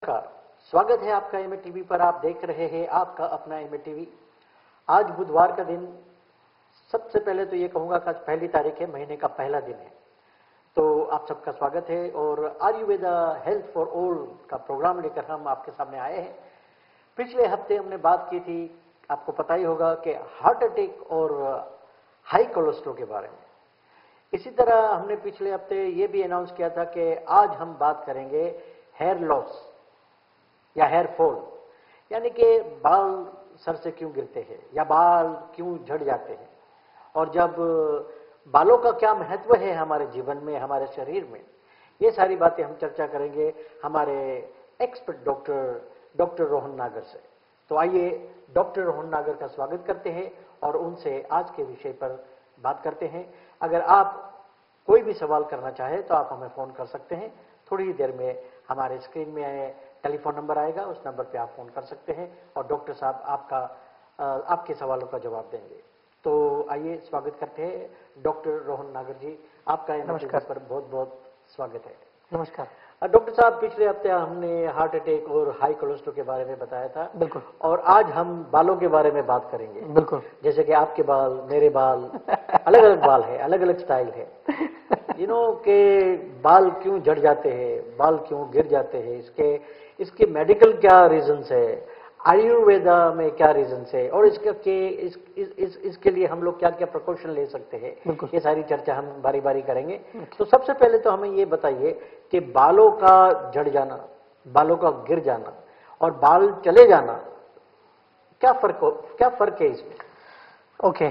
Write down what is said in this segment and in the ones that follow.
नमस्कार, स्वागत है आपका एमए टीवी पर। आप देख रहे हैं आपका अपना एमए टीवी। आज बुधवार का दिन, सबसे पहले तो ये कहूंगा कि आज पहली तारीख है, महीने का पहला दिन है, तो आप सबका स्वागत है। और आयुर्वेदा हेल्थ फॉर ऑल का प्रोग्राम लेकर हम आपके सामने आए हैं। पिछले हफ्ते हमने बात की थी, आपको पता ही होगा, कि हार्ट अटैक और हाई कोलेस्ट्रॉल के बारे में। इसी तरह हमने पिछले हफ्ते ये भी अनाउंस किया था कि आज हम बात करेंगे हेयर लॉस या हेयर फॉल, यानी कि बाल सर से क्यों गिरते हैं या बाल क्यों झड़ जाते हैं, और जब बालों का क्या महत्व है हमारे जीवन में, हमारे शरीर में। ये सारी बातें हम चर्चा करेंगे हमारे एक्सपर्ट डॉक्टर रोहन नागर से। तो आइए डॉक्टर रोहन नागर का स्वागत करते हैं और उनसे आज के विषय पर बात करते हैं। अगर आप कोई भी सवाल करना चाहें तो आप हमें फोन कर सकते हैं। थोड़ी ही देर में हमारे स्क्रीन में टेलीफोन नंबर आएगा, उस नंबर पे आप फोन कर सकते हैं और डॉक्टर साहब आपके सवालों का जवाब देंगे। तो आइए स्वागत करते हैं डॉक्टर रोहन नागर जी, आपका एमए पर बहुत बहुत स्वागत है। नमस्कार डॉक्टर साहब, पिछले हफ्ते हमने हार्ट अटैक और हाई कोलेस्ट्रॉल के बारे में बताया था। बिल्कुल। और आज हम बालों के बारे में बात करेंगे। बिल्कुल। जैसे कि आपके बाल, मेरे बाल, अलग अलग बाल है, अलग अलग स्टाइल है। के बाल क्यों झड़ जाते हैं, बाल क्यों गिर जाते हैं, इसके मेडिकल क्या रीजंस है, आयुर्वेदा में क्या रीजंस है, और इसके लिए हम लोग क्या क्या प्रिकॉशन ले सकते हैं, ये सारी चर्चा हम बारी बारी करेंगे। तो सबसे पहले तो हमें ये बताइए कि बालों का झड़ जाना, बालों का गिर जाना और बाल चले जाना, क्या फर्क है इसमें? Okay,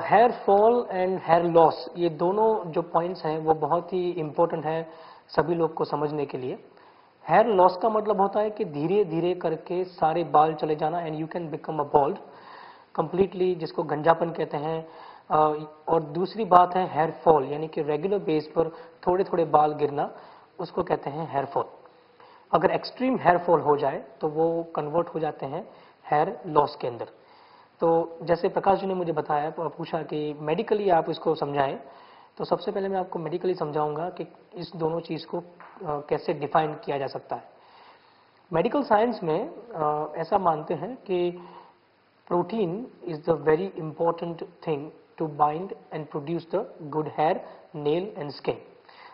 hair fall and hair loss, ये दोनों जो पॉइंट्स हैं वो बहुत ही इंपॉर्टेंट है सभी लोग को समझने के लिए। हेयर लॉस का मतलब होता है कि धीरे धीरे करके सारे बाल चले जाना, and you can become a bald completely, जिसको गंजापन कहते हैं। और दूसरी बात है हेयर फॉल, यानी कि रेगुलर बेस पर थोड़े थोड़े बाल गिरना, उसको कहते हैं हेयर फॉल। अगर एक्सट्रीम हेयर फॉल हो जाए तो वो कन्वर्ट हो जाते हैं हेयर लॉस के अंदर। तो जैसे प्रकाश जी ने मुझे बताया, पूछा कि मेडिकली आप इसको समझाएं, तो सबसे पहले मैं आपको मेडिकली समझाऊंगा कि इस दोनों चीज को कैसे डिफाइन किया जा सकता है। मेडिकल साइंस में ऐसा मानते हैं कि protein is the very important thing to bind and produce the good hair, nail and skin.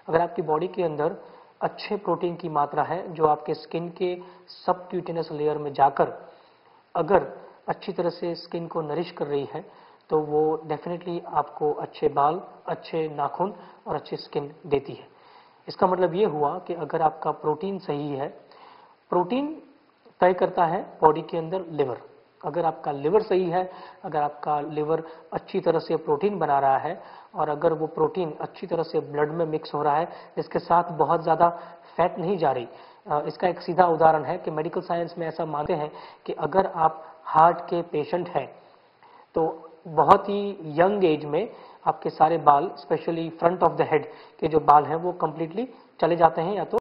अगर आपकी बॉडी के अंदर अच्छे प्रोटीन की मात्रा है जो आपके स्किन के सबक्यूटेनियस लेयर में जाकर अगर अच्छी तरह से स्किन को नरिश कर रही है, तो वो डेफिनेटली आपको अच्छे बाल, अच्छे नाखून और अच्छी स्किन देती है। इसका मतलब ये हुआ कि अगर आपका प्रोटीन सही है, प्रोटीन तय करता है बॉडी के अंदर लिवर। अगर आपका लिवर सही है, अगर आपका लिवर अच्छी तरह से प्रोटीन बना रहा है और अगर वो प्रोटीन अच्छी तरह से ब्लड में मिक्स हो रहा है, इसके साथ बहुत ज़्यादा फैट नहीं जा रही। इसका एक सीधा उदाहरण है कि मेडिकल साइंस में ऐसा मानते हैं कि अगर आप हार्ट के पेशेंट हैं तो बहुत ही यंग एज में आपके सारे बाल, specially front of the head के जो बाल हैं, वो कंप्लीटली चले जाते हैं या तो